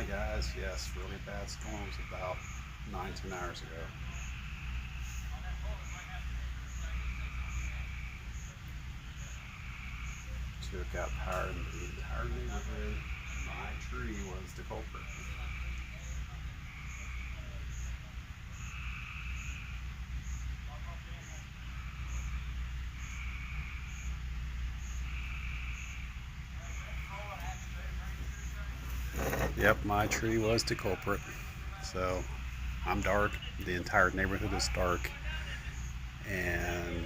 Hi guys, yes, really bad storms about 9-10 hours ago. Took out power in the entire neighborhood. My tree was the culprit. Yep, my tree was the culprit. So I'm dark. The entire neighborhood is dark, and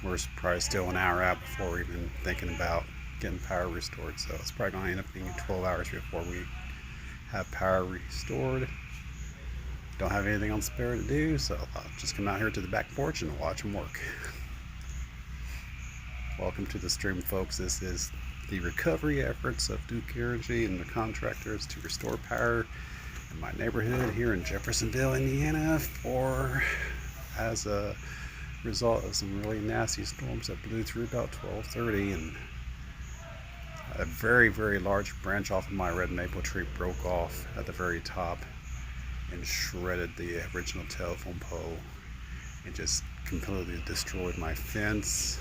we're probably still an hour out before we're even thinking about getting power restored. So it's probably going to end up being 12 hours before we have power restored. Don't have anything on spare to do, so I'll just come out here to the back porch and watch them work. Welcome to the stream, folks. This is the recovery efforts of Duke Energy and the contractors to restore power in my neighborhood here in Jeffersonville, Indiana, for as a result of some really nasty storms that blew through about 12:30, and a very large branch off of my red maple tree broke off at the very top and shredded the original telephone pole and just completely destroyed my fence.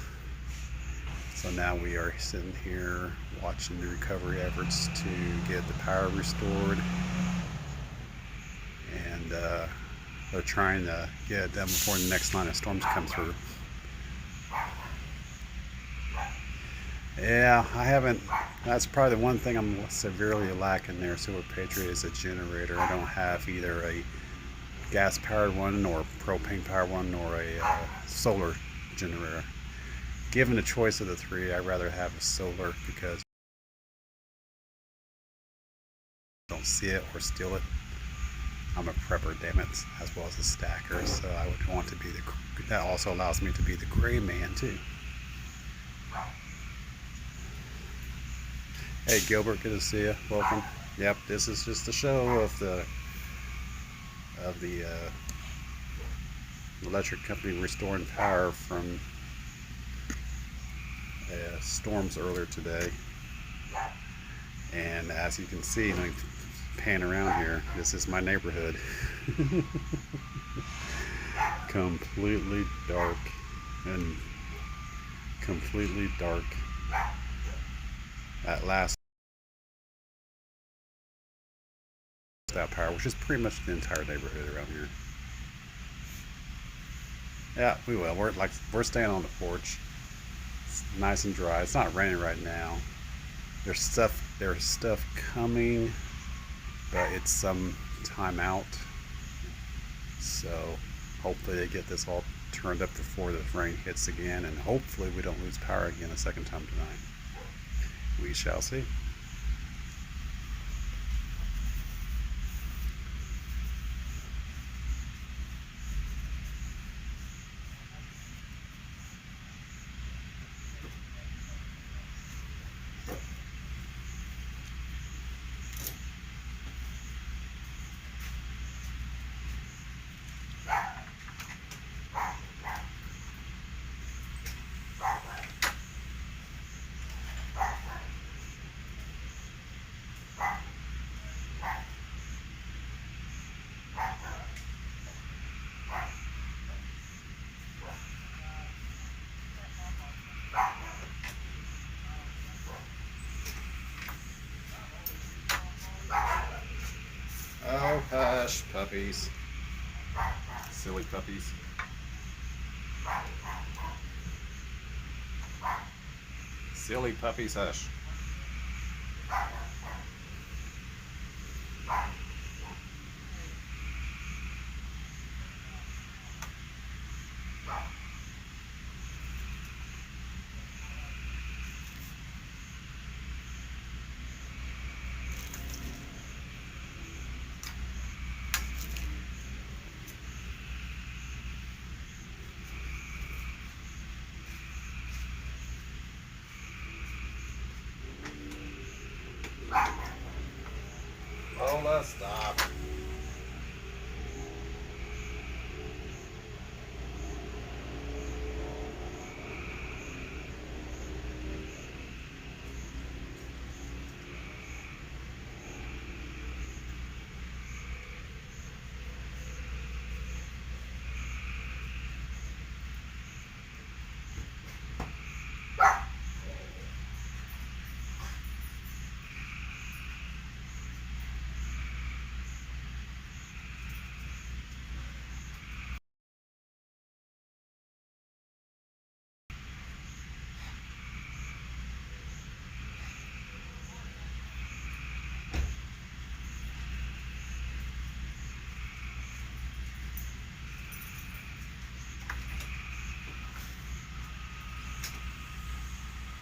So now we are sitting here watching the recovery efforts to get the power restored, and they're trying to get it done before the next line of storms come through. Yeah, I haven't. That's probably the one thing I'm severely lacking there. Silver Patriot is a generator. I don't have either a gas powered one, nor a propane powered one, nor a solar generator. Given the choice of the three, I'd rather have a solar because I don't see it or steal it. I'm a prepper, damn it, as well as a stacker. So I would want to be the. That also allows me to be the gray man too. Hey Gilbert, good to see you. Welcome. Yep, this is just a show of the electric company restoring power from storms earlier today. And as you can see, let me pan around here. This is my neighborhood. Completely dark and completely dark. At last, that power, which is pretty much the entire neighborhood around here. Yeah, we will. We're staying on the porch. It's nice and dry. It's not raining right now. There's stuff coming, but it's some time out. So hopefully they get this all turned up before the rain hits again, and hopefully we don't lose power again a second time tonight. We shall see. Oh, hush, puppies. Silly puppies. Silly puppies, hush. Lola, stop.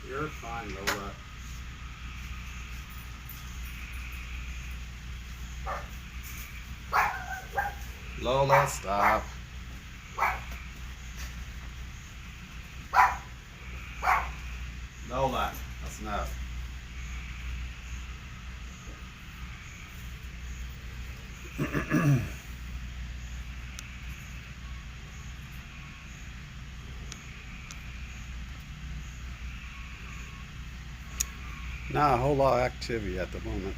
You're fine, Lola. Lola, stop. Lola, that's enough. Not a whole lot of activity at the moment.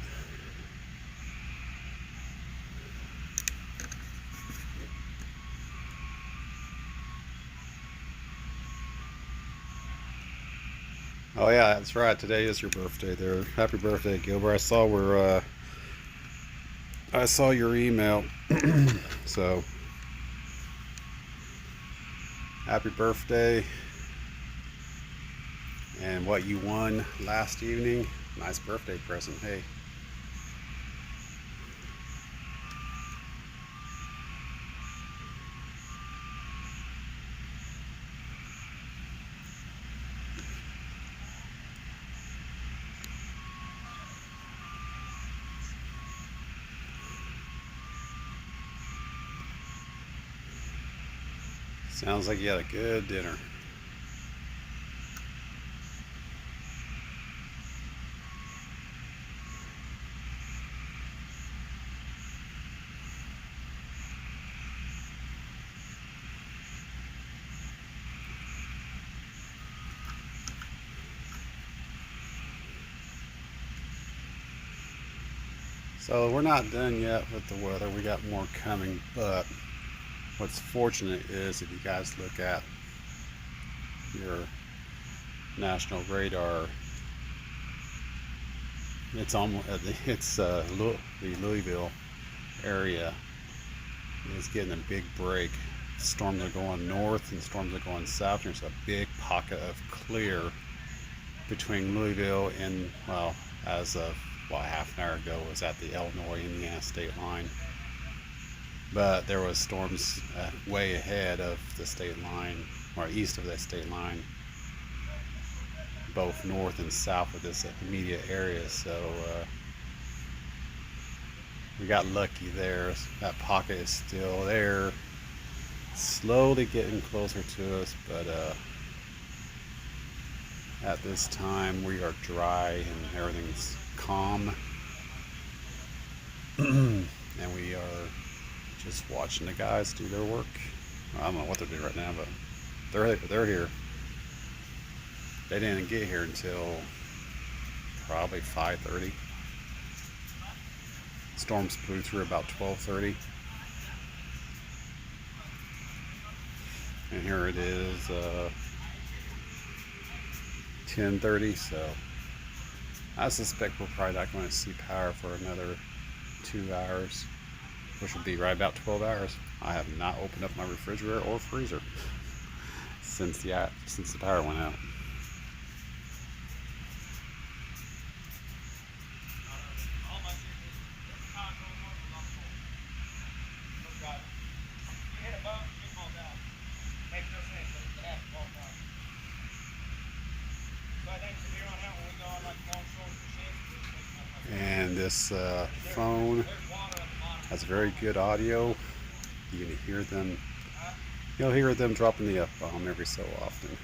Oh yeah, that's right. Today is your birthday there. Happy birthday, Gilbert. I saw your email. So happy birthday. And what you won last evening, nice birthday present. Hey. Sounds like you had a good dinner. So we're not done yet with the weather. We got more coming, but what's fortunate is if you guys look at your national radar, it's almost the Louisville area is getting a big break. Storms are going north and storms are going south. There's a big pocket of clear between Louisville and, well, as of half an hour ago, was at the Illinois-Indiana state line. But there was storms way ahead of the state line, or east of that state line, both north and south of this immediate area. So we got lucky there. That pocket is still there, slowly getting closer to us, but at this time we are dry and everything's calm. And we are just watching the guys do their work. I don't know what they're doing right now, but they're here. They didn't get here until probably 5:30. Storms blew through about 12:30. And here it is 10:30, so I suspect we're probably not going to see power for another 2 hours, which will be right about 12 hours. I have not opened up my refrigerator or freezer since the power went out. And this phone has very good audio. You can hear them. You'll hear them dropping the F-bomb every so often.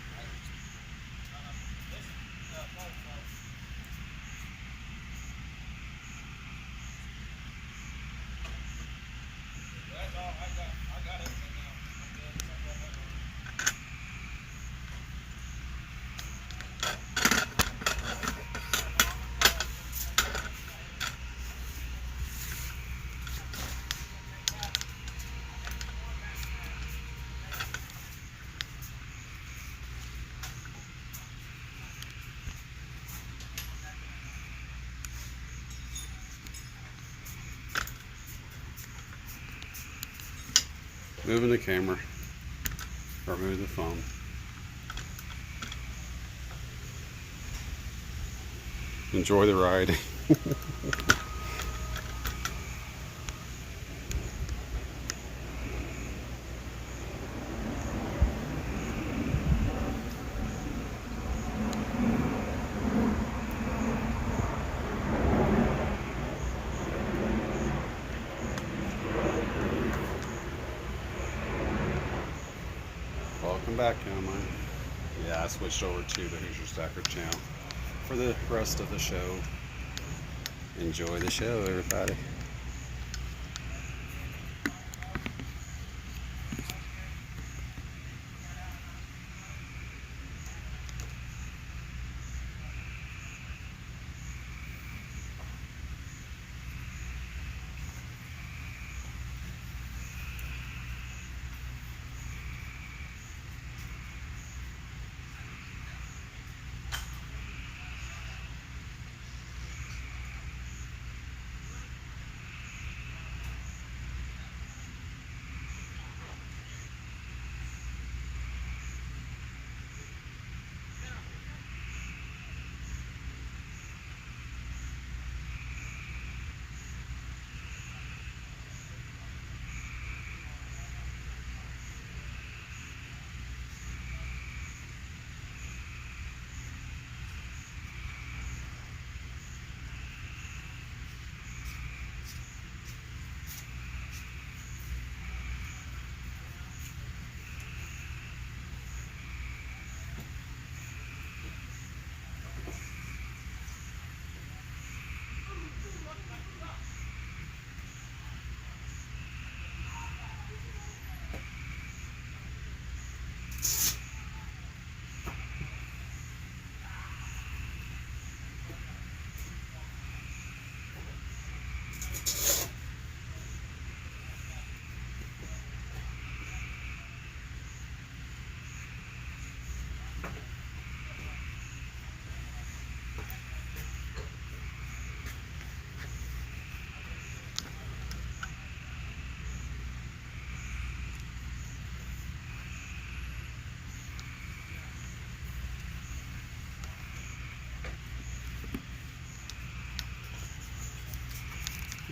Moving the camera, or moving the phone. Enjoy the ride. welcome back, Cameron. Yeah, I switched over to the Hoosier Stacker channel for the rest of the show. Enjoy the show, everybody.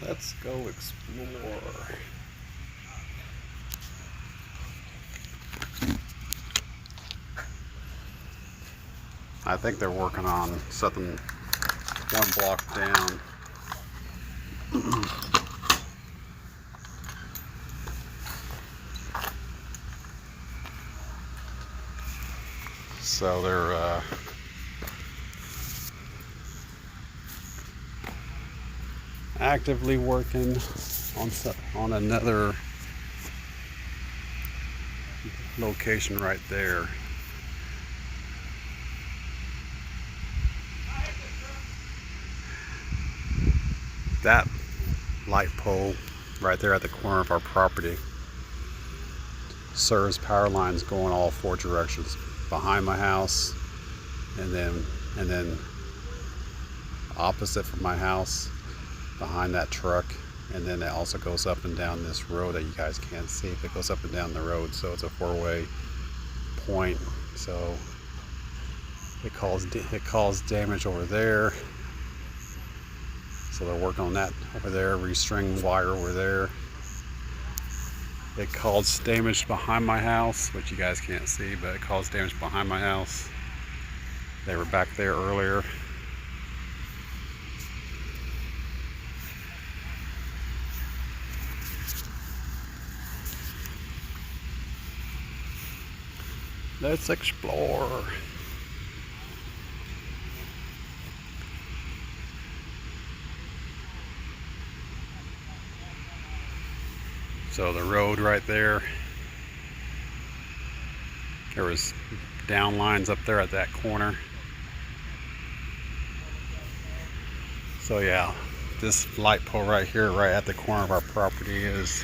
Let's go explore. I think they're working on something one block down. So they're actively working on another location right there. That light pole right there at the corner of our property serves power lines going all four directions, behind my house and then opposite from my house, behind that truck, and then it also goes up and down this road that you guys can't see. It goes up and down the road, so it's a four-way point. So it caused damage over there. So they're working on that over there, restring wire over there. It caused damage behind my house, which you guys can't see, but it caused damage behind my house. They were back there earlier. Let's explore. So the road right there, there was down lines up there at that corner. So yeah, this light pole right here, right at the corner of our property is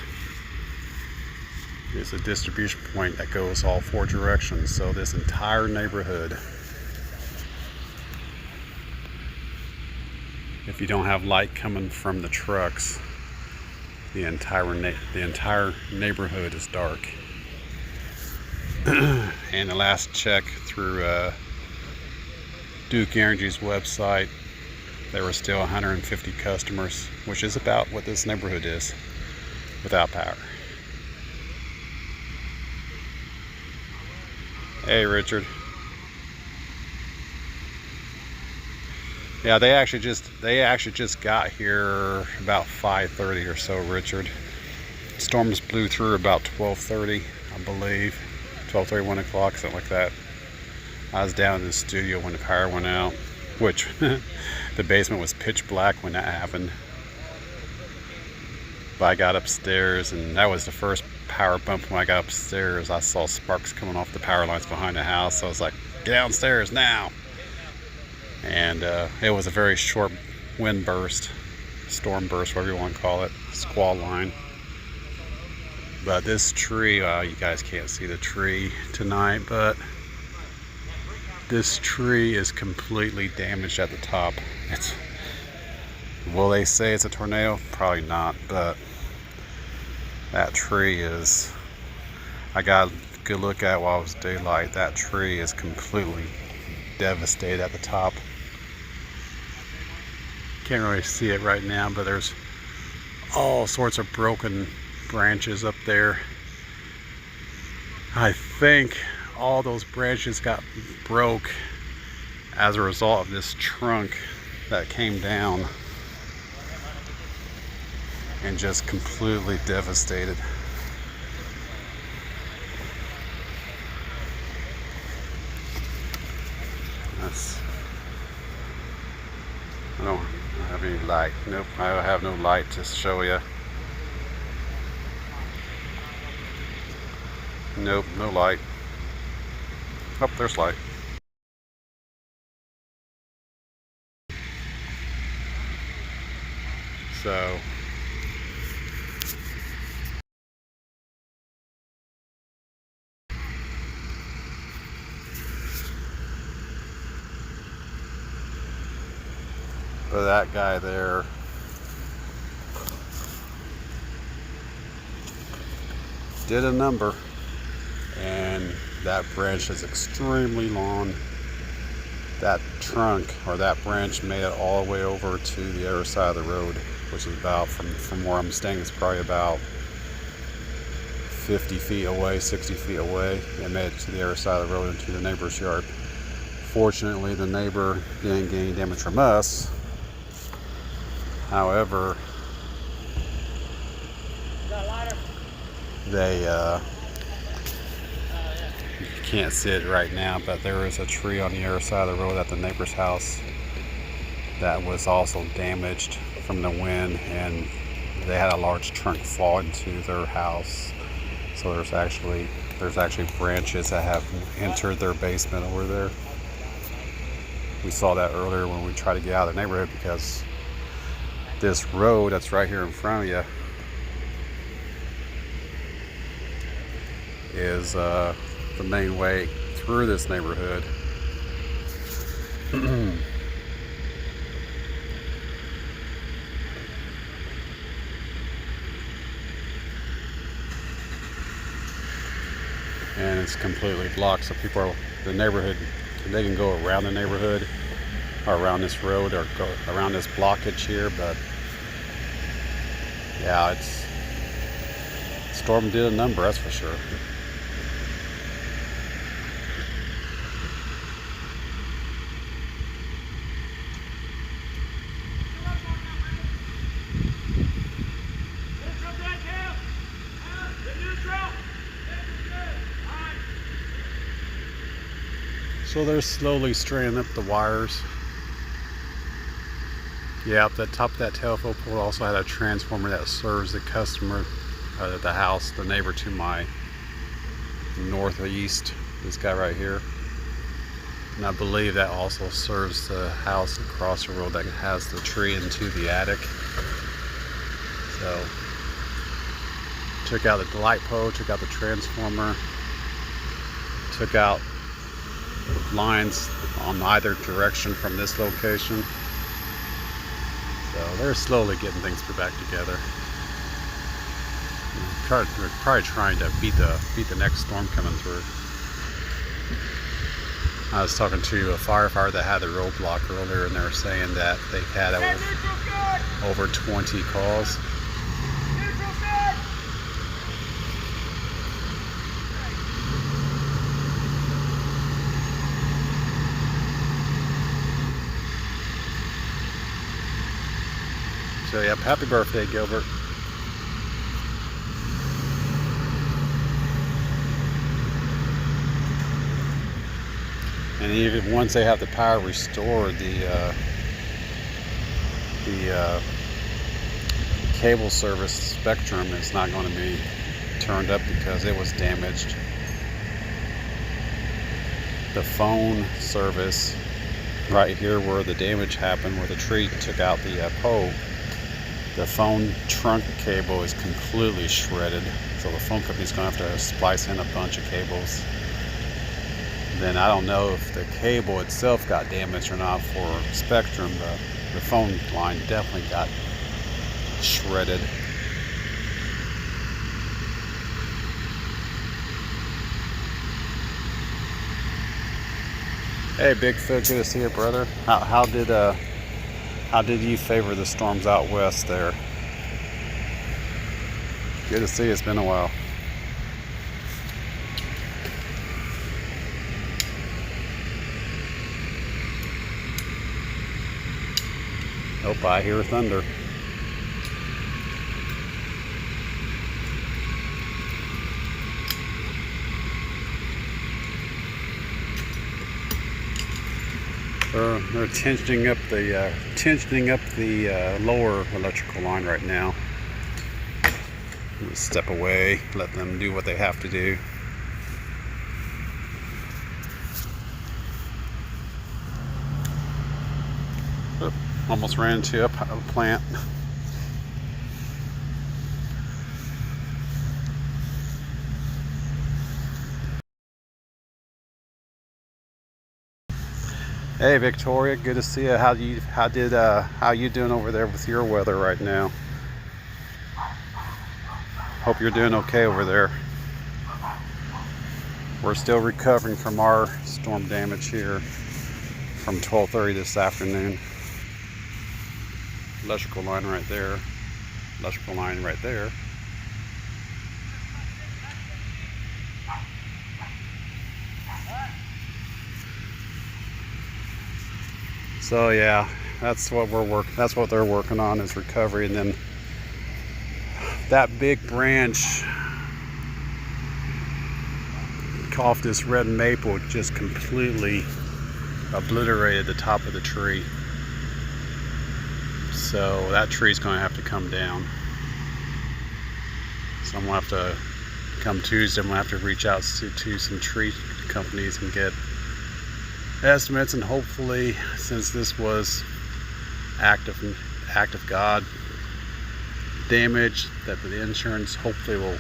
a distribution point that goes all four directions. So this entire neighborhood, if you don't have light coming from the trucks, the entire neighborhood is dark. And the last check through Duke Energy's website, there were still 150 customers, which is about what this neighborhood is without power. Hey, Richard. Yeah, they actually just got here about 5:30 or so, Richard. Storms blew through about 12:30, I believe, 12:30, 1 o'clock, something like that. I was down in the studio when the power went out, which the basement was pitch black when that happened. But I got upstairs, and that was the first power bump. When I got upstairs, I saw sparks coming off the power lines behind the house. So I was like, get downstairs now. And it was a very short wind burst, storm burst, whatever you want to call it, squall line. But this tree, you guys can't see the tree tonight, but this tree is completely damaged at the top. Will they say it's a tornado? Probably not, but that tree is, I got a good look at it while it was daylight. That tree is completely devastated at the top. Can't really see it right now, but there's all sorts of broken branches up there. I think all those branches got broke as a result of this trunk that came down and just completely devastated. I don't have any light. Nope, I have no light to show you. Nope, no light. Oh, there's light. So but that guy there did a number, and that branch is extremely long. That trunk or that branch made it all the way over to the other side of the road, which is about, from where I'm staying, it's probably about 50 feet away, 60 feet away. It made it to the other side of the road into the neighbor's yard. Fortunately, the neighbor didn't get any damage from us. However, they you can't see it right now, but there is a tree on the other side of the road at the neighbor's house that was also damaged from the wind, and they had a large trunk fall into their house. So there's actually branches that have entered their basement over there. We saw that earlier when we tried to get out of the neighborhood, because this road that's right here in front of you is the main way through this neighborhood. And it's completely blocked, so the neighborhood, they can go around the neighborhood or around this road or go around this blockage here. But yeah, storm did a number, that's for sure. So they're slowly straining up the wires. Yeah, up the top of that telephone pole also had a transformer that serves the customer, the house, the neighbor to my northeast, this guy right here. And I believe that also serves the house across the road that has the tree into the attic. So, took out the light pole, took out the transformer, took out lines on either direction from this location. So they're slowly getting things put back together. We're probably trying to beat the next storm coming through. I was talking to a firefighter that had the roadblock earlier, and they were saying that they've had over 20 calls. So yep, happy birthday, Gilbert. And even once they have the power restored, the cable service spectrum is not going to be turned up because it was damaged. The phone service right here where the damage happened, where the tree took out the pole, the phone trunk cable is completely shredded, so the phone company's going to have to splice in a bunch of cables. Then I don't know if the cable itself got damaged or not for Spectrum, but the phone line definitely got shredded. Hey Bigfoot, good to see you, brother. How did you favor the storms out west there? Good to see you. It's been a while. Oh, I hear thunder. They're tensioning up the lower electrical line right now. Just step away, let them do what they have to do. Oh, almost ran into a plant. Hey Victoria, good to see you. How you doing over there with your weather right now? Hope you're doing okay over there. We're still recovering from our storm damage here from 12:30 this afternoon. Electrical line right there. Electrical line right there. So yeah, that's what they're working on, is recovery. And then that big branch off this red maple just completely obliterated the top of the tree. So that tree's going to have to come down. So I'm going to have to, come Tuesday, I'm going to have to reach out to some tree companies and get estimates, and hopefully, since this was act of God damage, that the insurance hopefully will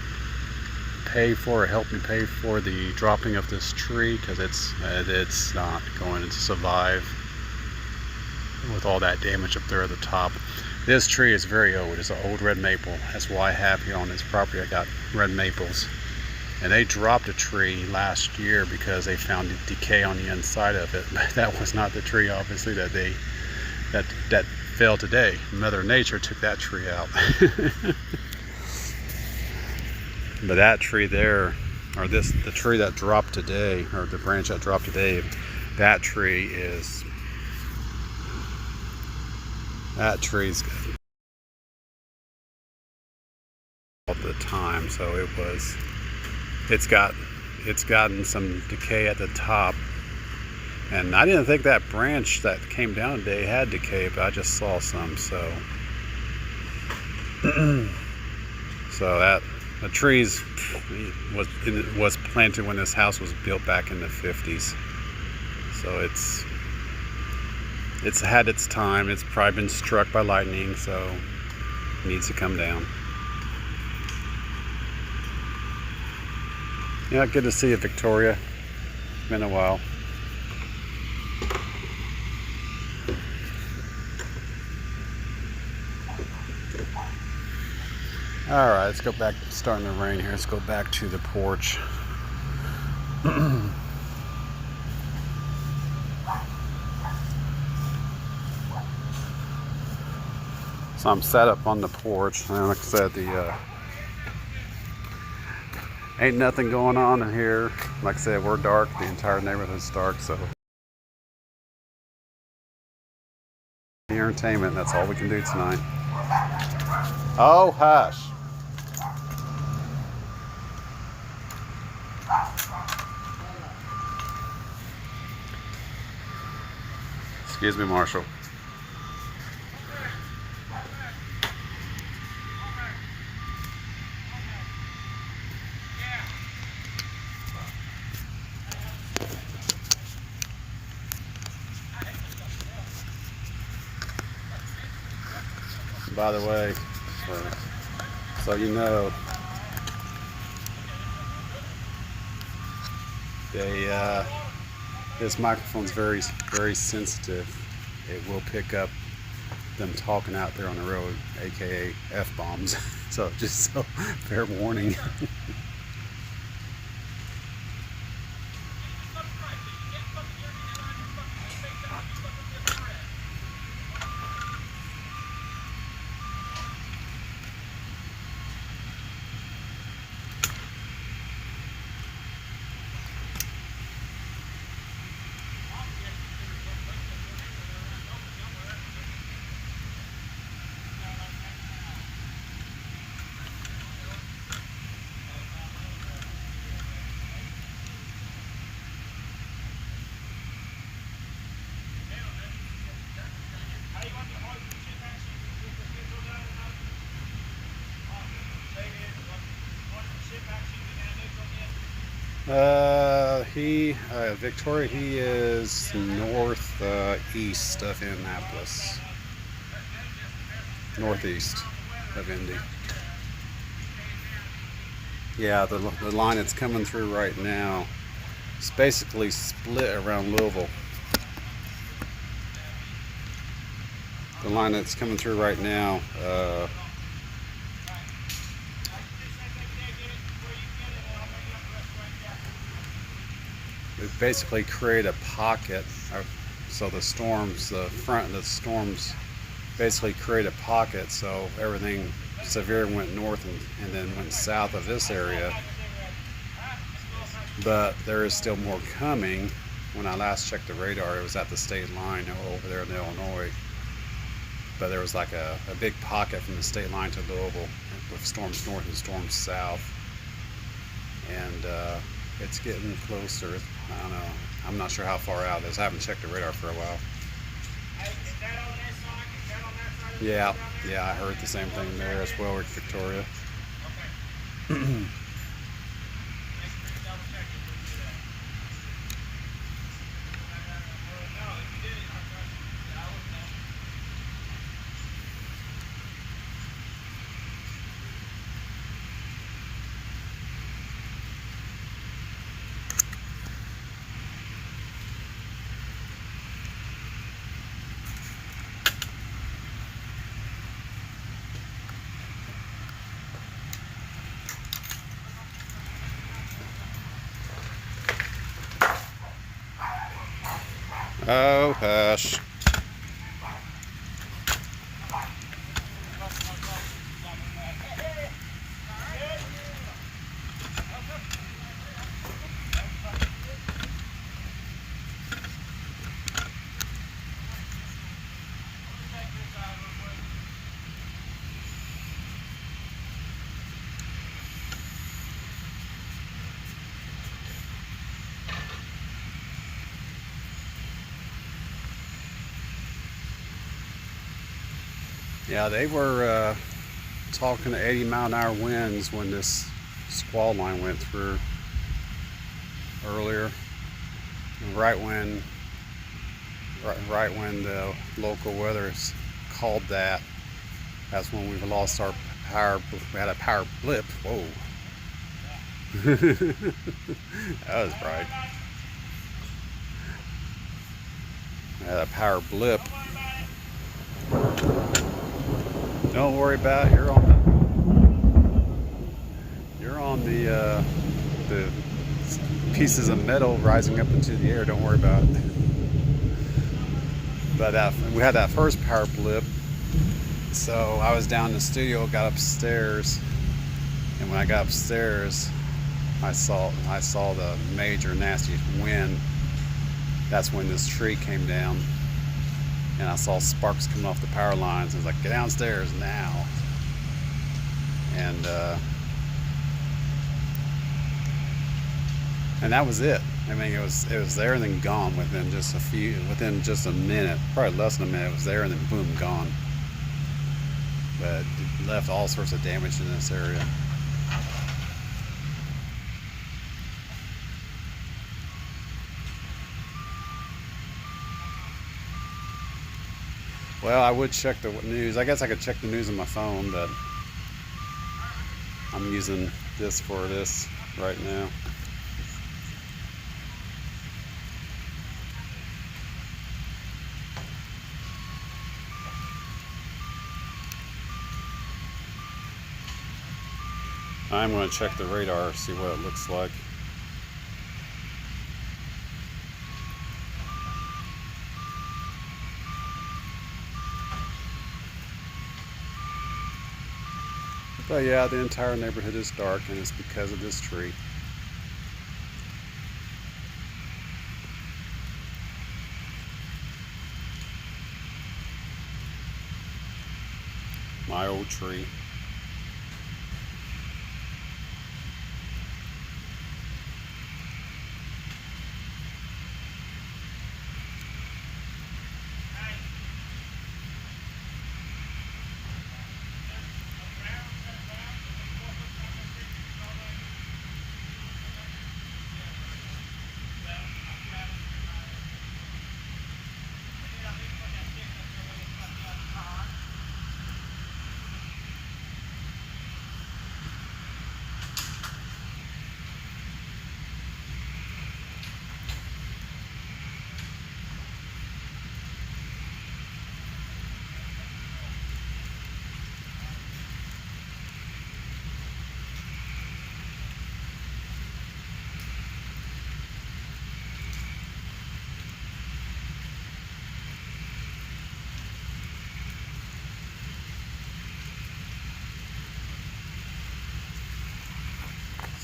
pay for or help me pay for the dropping of this tree, because it's not going to survive with all that damage up there at the top. This tree is very old. It's an old red maple. That's why I have here on this property, I got red maples. And they dropped a tree last year because they found decay on the inside of it. But that was not the tree, obviously, that fell today. Mother Nature took that tree out. But that tree there, or the tree that dropped today, or the branch that dropped today, that tree's all the time. So it's gotten some decay at the top. And I didn't think that branch that came down today had decay, but I just saw some. So that the trees was planted when this house was built back in the 50s. So it's had its time. It's probably been struck by lightning, so it needs to come down. Yeah, good to see you, Victoria. Been a while. All right, let's go back. It's starting to rain here. Let's go back to the porch. So I'm set up on the porch, and like I said, ain't nothing going on in here. Like I said, we're dark. The entire neighborhood's dark, so entertainment. That's all we can do tonight. Oh, hush. Excuse me, Marshall. By the way, so you know, this microphone's very sensitive. It will pick up them talking out there on the road, aka F-bombs. So just so fair warning. Victoria, he is north east of Indianapolis. Northeast of Indy. Yeah, the line that's coming through right now is basically split around Louisville. The line that's coming through right now, it basically create a pocket. So the storms, the front of the storms basically create a pocket, so everything severe went north and then went south of this area. But there is still more coming. When I last checked the radar, it was at the state line over there in Illinois. But there was like a big pocket from the state line to Louisville with storms north and storms south. And it's getting closer. I don't know. I'm not sure how far out it is. I haven't checked the radar for a while. Yeah, I heard the same thing there as well with Victoria. Oh, hush. Yeah, they were talking to 80-mile-an-hour winds when this squall line went through earlier. Right when the local weathers called that, that's when we lost our power. We had a power blip. Whoa. That was bright. I had a power blip. Don't worry about it. You're on the pieces of metal rising up into the air. Don't worry about it. But we had that first power blip, so I was down in the studio, got upstairs, and when I got upstairs, I saw the major nasty wind. That's when this tree came down. And I saw sparks coming off the power lines. I was like, get downstairs now. And that was it. I mean, it was there and then gone within just a minute, probably less than a minute. It was there and then boom, gone. But it left all sorts of damage in this area. Well, I would check the news. I guess I could check the news on my phone, but I'm using this for this right now. I'm going to check the radar, see what it looks like. But yeah, the entire neighborhood is dark, and it's because of this tree. My old tree.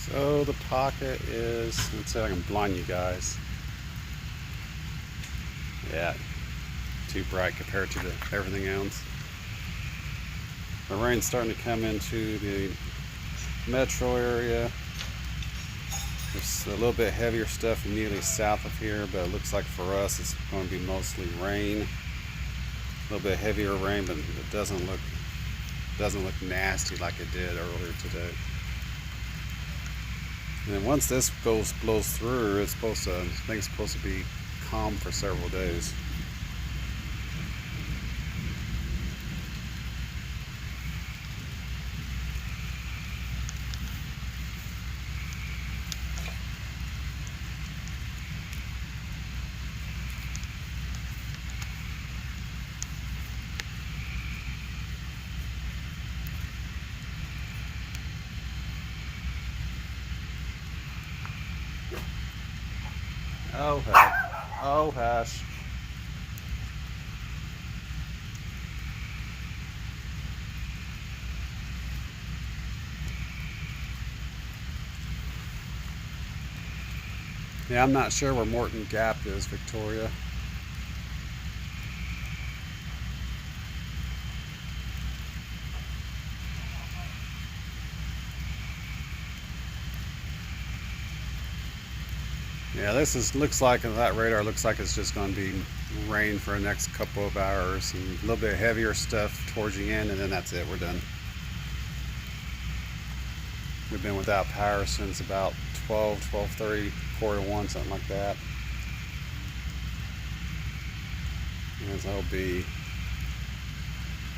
So the pocket is, let's see if I can blind you guys. Yeah, too bright compared to everything else. The rain's starting to come into the metro area. There's a little bit heavier stuff immediately south of here, but it looks like for us it's going to be mostly rain. A little bit heavier rain, but it doesn't look nasty like it did earlier today. And then once this blows through, I think it's supposed to be calm for several days. Oh, hush. Oh, hush. Yeah, I'm not sure where Morton Gap is, Victoria. Yeah, looks like that radar looks like it's just going to be rain for the next couple of hours, and a little bit heavier stuff towards the end, and then that's it. We're done. We've been without power since about 12:30, 1:45, something like that. And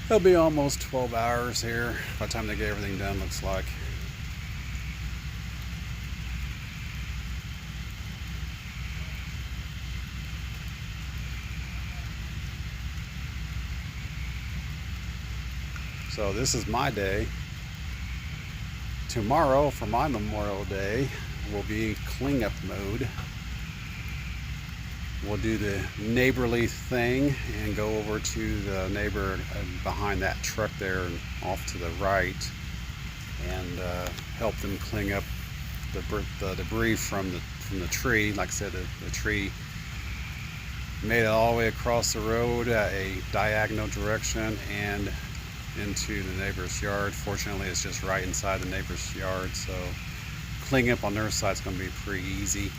it'll be almost 12 hours here by the time they get everything done. Looks like. So this is my day. Tomorrow, for my Memorial Day, will be cleanup mode. We'll do the neighborly thing and go over to the neighbor behind that truck there and off to the right, and help them clean up the debris from the tree. Like I said, the tree made it all the way across the road at a diagonal direction and into the neighbor's yard. Fortunately, it's just right inside the neighbor's yard, so cleaning up on their side is going to be pretty easy.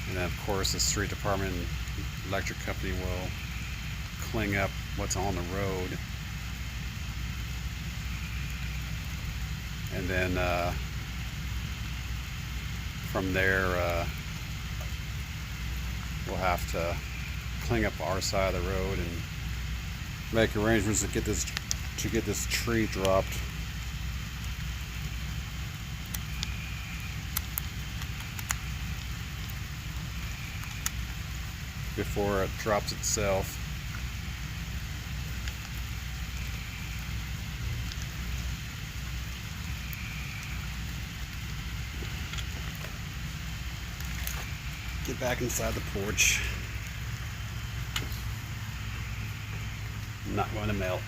And then of course the street department and electric company will clean up what's on the road. And then from there we'll have to clean up our side of the road and make arrangements to get this tree dropped. Before it drops itself. Get back inside the porch. I'm not going to melt.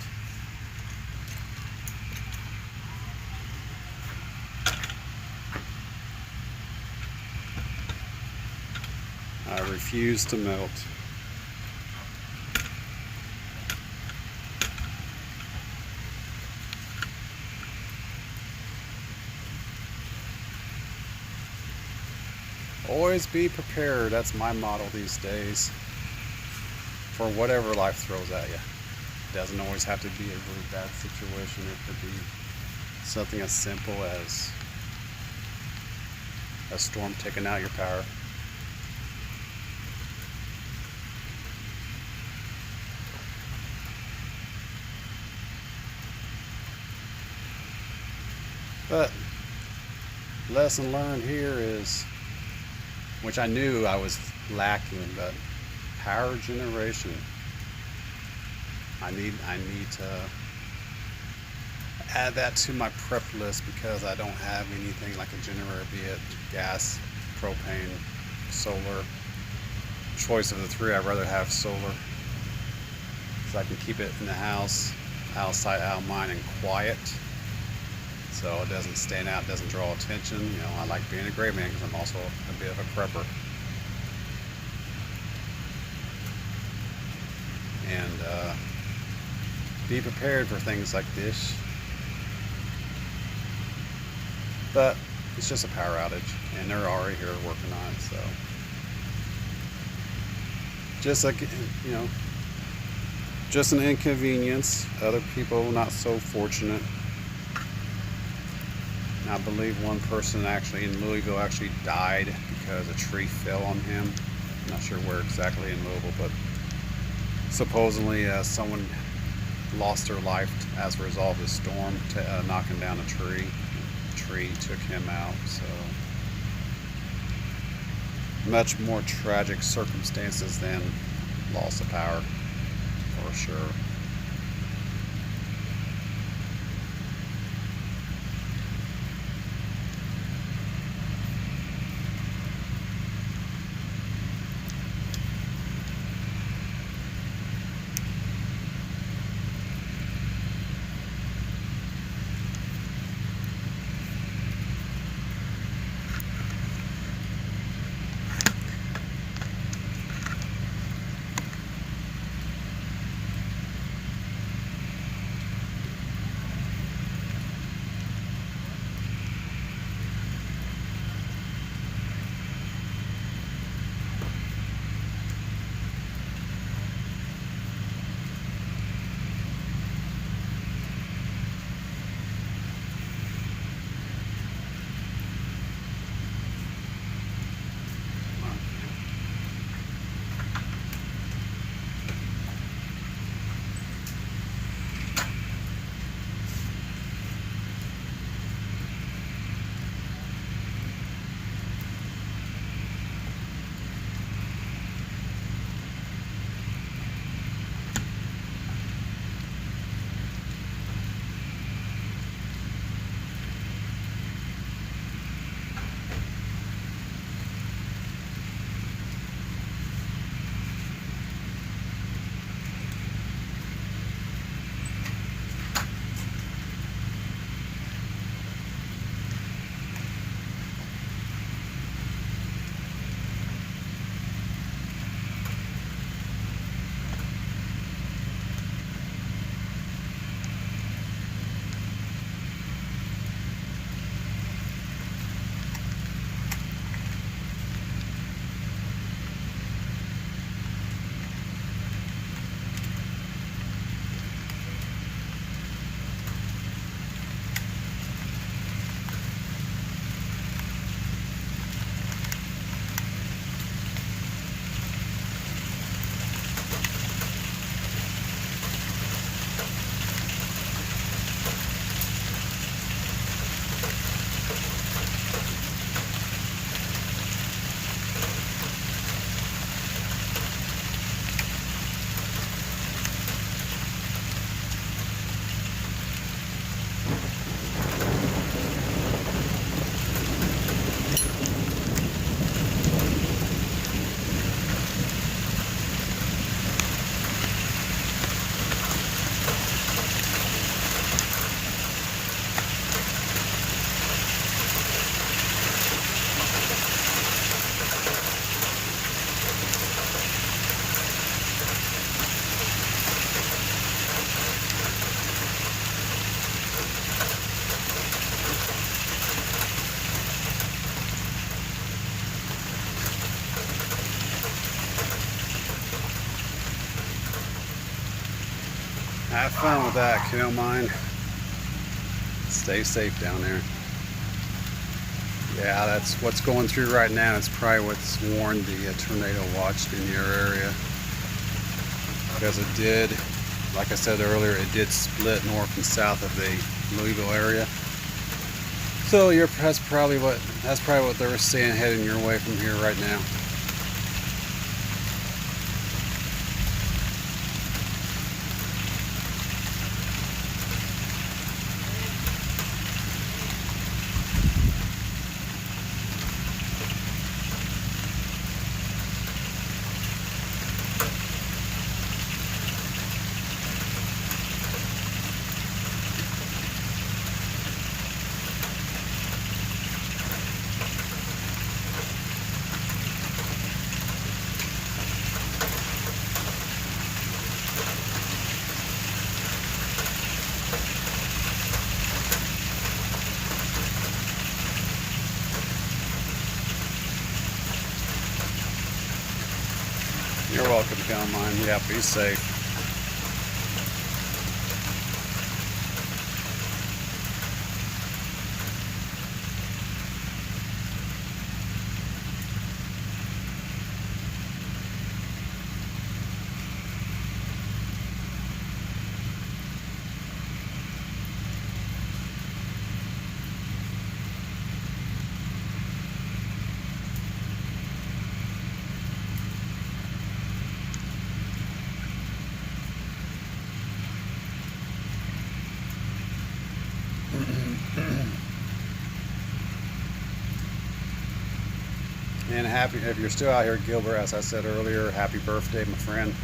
I refuse to melt. Always be prepared. That's my motto these days. For whatever life throws at you. It doesn't always have to be a really bad situation. It could be something as simple as a storm taking out your power. But lesson learned here is, which I knew I was lacking, but power generation. I need to add that to my prep list because I don't have anything like a generator, be it gas, propane, solar. Choice of the three, I'd rather have solar so I can keep it in the house, out of sight, out of mind, and quiet. So it doesn't stand out, doesn't draw attention. You know, I like being a gray man because I'm also a bit of a prepper. And be prepared for things like this. But it's just a power outage, and they're already here working on it. So just like, you know, just an inconvenience. Other people not so fortunate. I believe one person actually in Louisville actually died because a tree fell on him. I'm not sure where exactly in Louisville, but supposedly someone lost their life as a result of the storm knocking down a tree. The tree took him out. So much more tragic circumstances than loss of power, for sure. Have fun with that, if you don't mind. Stay safe down there. Yeah, that's what's going through right now. It's probably what's warned the tornado watch in your area. Because it did, like I said earlier, it did split north and south of the Louisville area. So that's probably what they were seeing heading your way from here right now. You're welcome, if you don't mind. Yeah, be safe. And if you're still out here, Gilbert, as I said earlier, happy birthday, my friend.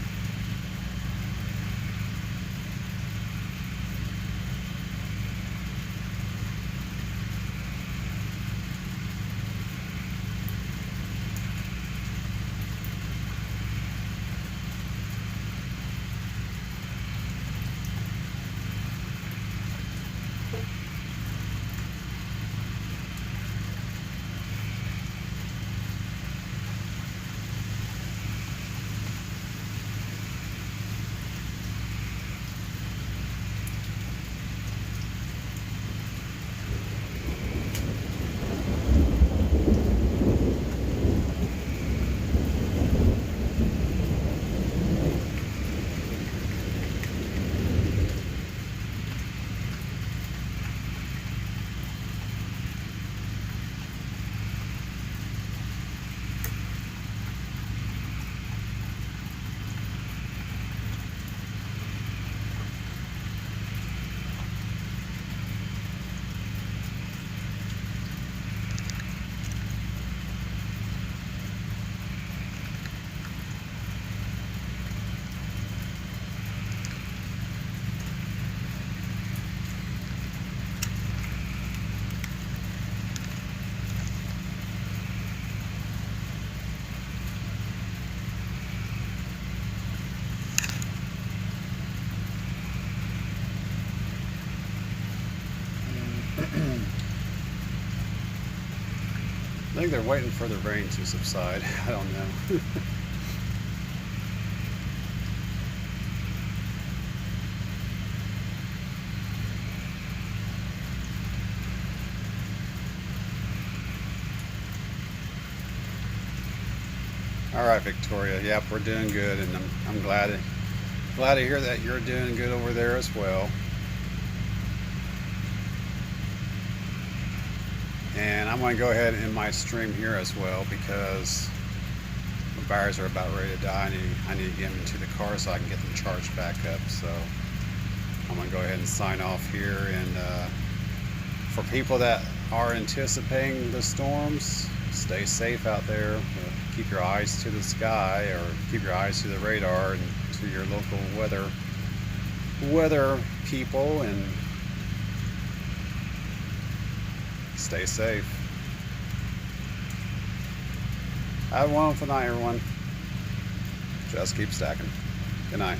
I think they're waiting for the rain to subside. I don't know. All right, Victoria. Yep, we're doing good, and I'm glad to hear that you're doing good over there as well. And I'm going to go ahead and end my stream here as well because my batteries are about ready to die. I need to get them into the car so I can get them charged back up. So I'm going to go ahead and sign off here. And for people that are anticipating the storms, stay safe out there. Keep your eyes to the sky, or keep your eyes to the radar and to your local weather people, and stay safe. Have a wonderful night, everyone. Just keep stacking. Good night.